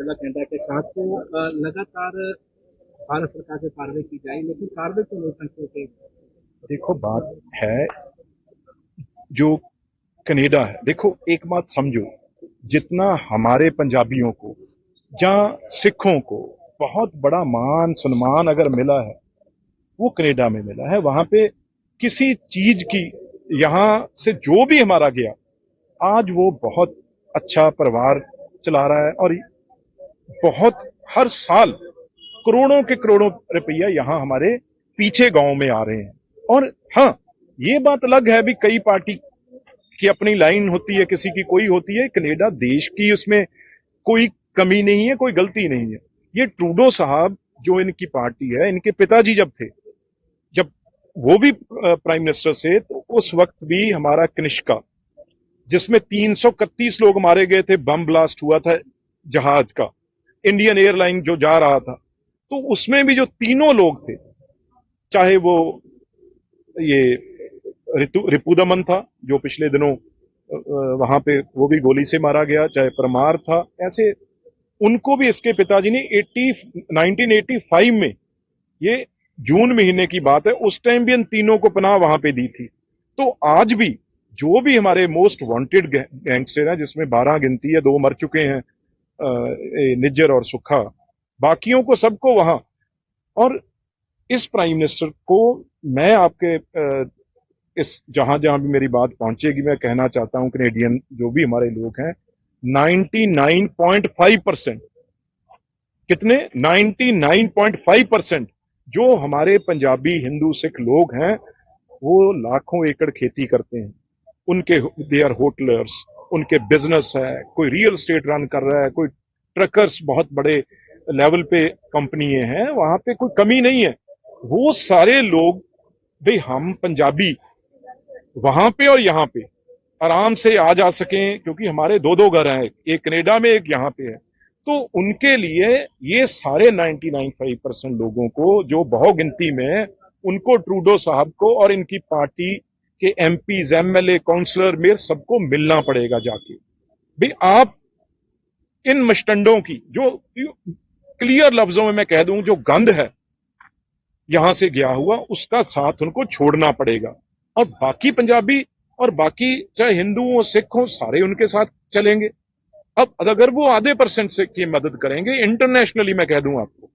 पहला कनाडा के साथ तो लगातार भारत सरकार से कार्रवाई की जाए, लेकिन कार्रवाई तो लोकतंत्र के। देखो बात है जो कनाडा है, देखो एक बात समझो, जितना हमारे पंजाबियों को या सिखों को बहुत बड़ा मान सम्मान अगर मिला है वो कनाडा में मिला है। वहां पे किसी चीज की, यहां से जो भी हमारा गया आज वो बहुत अच्छा परिवार चला रहा है और बहुत हर साल करोड़ों के करोड़ों रुपया यहां हमारे पीछे गांव में आ रहे हैं। और हाँ, ये बात अलग है भी कई पार्टी की अपनी लाइन होती है, किसी की कोई होती है। कनाडा देश की उसमें कोई कमी नहीं है, कोई गलती नहीं है। ये ट्रूडो साहब जो इनकी पार्टी है, इनके पिताजी जब थे, जब वो भी प्राइम मिनिस्टर से, तो उस वक्त भी हमारा कनिष्का जिसमें 331 लोग मारे गए थे, बम ब्लास्ट हुआ था जहाज का, इंडियन एयरलाइन जो जा रहा था, तो उसमें भी जो तीनों लोग थे, चाहे वो ये रिपुदमन था जो पिछले दिनों वहां पे वो भी गोली से मारा गया, चाहे परमार था, ऐसे उनको भी इसके पिताजी ने 1985 में, ये जून महीने की बात है, उस टाइम भी इन तीनों को पनाह वहां पे दी थी। तो आज भी जो भी हमारे मोस्ट वांटेड गैंगस्टर हैं, जिसमें 12 गिनती है, 2 मर चुके हैं, निज्जर और सुखा, बाकियों को सबको वहां। और इस प्राइम मिनिस्टर को मैं आपके इस जहां जहां भी मेरी बात पहुंचेगी, मैं कहना चाहता हूं कनेडियन जो भी हमारे लोग हैं, 99.5%, कितने 99.5% जो हमारे पंजाबी हिंदू सिख लोग हैं वो लाखों एकड़ खेती करते हैं। उनके दे आर होटलर्स, उनके बिजनेस है, कोई रियल स्टेट रन कर रहा है, कोई ट्रकर्स बहुत बड़े लेवल पे कंपनी हैं, वहां पे कोई कमी नहीं है। वो सारे लोग, भाई हम पंजाबी वहां पे और यहाँ पे आराम से आ जा सकें, क्योंकि हमारे 2-2 घर हैं, एक कनाडा में एक यहाँ पे है। तो उनके लिए ये सारे 99.5% लोगों को जो बहुगिनती में है, उनको ट्रूडो साहब को और इनकी पार्टी के एमपीज, एमएलए, काउंसलर, मेयर सबको मिलना पड़ेगा जाके। भाई आप इन मस्टंडों की, जो क्लियर लफ्जों में मैं कह दूं, जो गंद है यहां से गया हुआ, उसका साथ उनको छोड़ना पड़ेगा। और बाकी पंजाबी और बाकी चाहे हिंदू हो सिख हो, सारे उनके साथ चलेंगे। अब अगर वो आधे परसेंट से की मदद करेंगे, इंटरनेशनली मैं कह दूं आपको,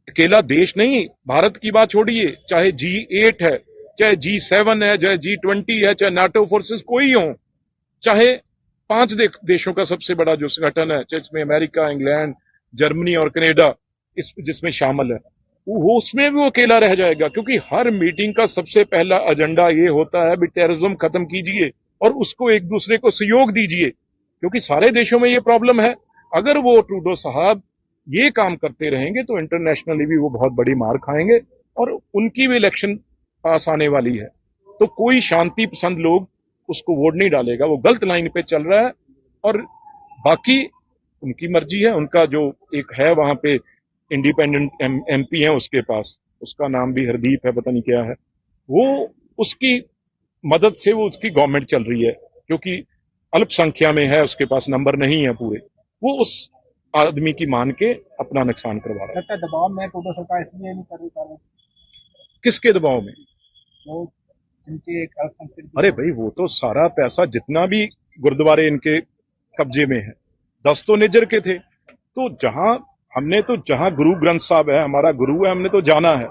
अकेला देश नहीं, भारत की बात छोड़िए, चाहे G8 है, चाहे G7 है, चाहे G20 है, चाहे नाटो फोर्सेस कोई हो, चाहे 5 देशों का सबसे बड़ा जो संगठन है, चाहे इसमें अमेरिका, इंग्लैंड, जर्मनी और कनाडा इस जिसमें शामिल है, वो उसमें भी वो अकेला रह जाएगा। क्योंकि हर मीटिंग का सबसे पहला एजेंडा ये होता है भी टेररिज्म खत्म कीजिए और उसको एक दूसरे को सहयोग दीजिए, क्योंकि सारे देशों में ये प्रॉब्लम है। अगर वो ट्रूडो साहब ये काम करते रहेंगे तो इंटरनेशनली भी वो बहुत बड़ी मार खाएंगे और उनकी भी इलेक्शन पास आने वाली है। तो कोई शांति पसंद लोग उसको वोट नहीं डालेगा, वो गलत लाइन पे चल रहा है। और बाकी उनकी मर्जी है, उनका जो एक है वहां पे इंडिपेंडेंट एमपी है उसके पास, उसका नाम भी हरदीप है, पता नहीं क्या है, वो उसकी मदद से वो उसकी गवर्नमेंट चल रही है, क्योंकि अल्पसंख्या में है, उसके पास नंबर नहीं है पूरे, वो उस आदमी की मान के अपना नुकसान करवा रहा है। दबाव में टोटल सरकार इसलिए नहीं कर रही कार्रवाई, किसके दबाव में? वो जिनके एक अल्पसंख्यक। अरे भाई वो तो सारा पैसा जितना भी गुरुद्वारे इनके कब्जे में है, 10 तो निज्जर के थे। तो हमने तो जहां गुरु ग्रंथ साहब है, हमारा गुरु है, हमने तो जाना है।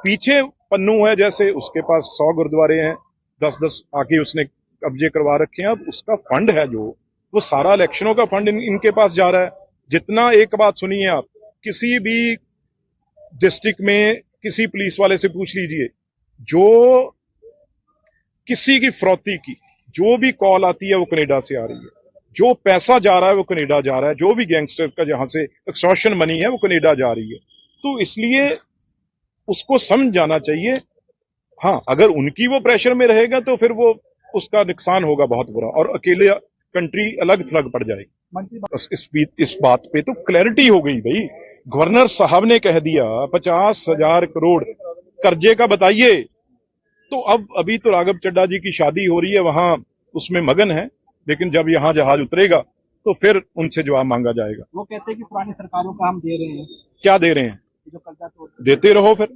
पीछे पन्नू है जैसे, उसके पास 100 गुरुद्वारे हैं, 10-10 आके उसने कब्जे करवा रखे हैं। अब उसका फंड है जो, वो सारा इलेक्शनों का फंड इनके पास जा रहा है। जितना, एक बात सुनिए आप, किसी भी डिस्ट्रिक्ट में किसी पुलिस वाले से पूछ लीजिए, जो किसी की फ्रौती की जो भी कॉल आती है वो कनाडा से आ रही है, जो पैसा जा रहा है वो कनाडा जा रहा है, जो भी गैंगस्टर का जहां से एक्सटॉर्शन मनी है वो कनाडा जा रही है। तो इसलिए उसको समझ जाना चाहिए। हाँ, अगर उनकी वो प्रेशर में रहेगा तो फिर वो उसका नुकसान होगा बहुत बुरा, और अकेले कंट्री अलग थलग पड़ जाएगी। बस इस बात पे तो क्लैरिटी हो गई भाई। गवर्नर साहब ने कह दिया 50,000 करोड़ कर्जे का बताइए। तो अब अभी तो राघव चड्डा जी की शादी हो रही है, वहां उसमें मगन है, लेकिन जब यहां जहाज उतरेगा तो फिर उनसे जवाब मांगा जाएगा। वो कहते हैं कि पुरानी सरकारों का हम दे रहे हैं, क्या दे रहे हैं? जो कर्जा तोड़ देते रहो फिर।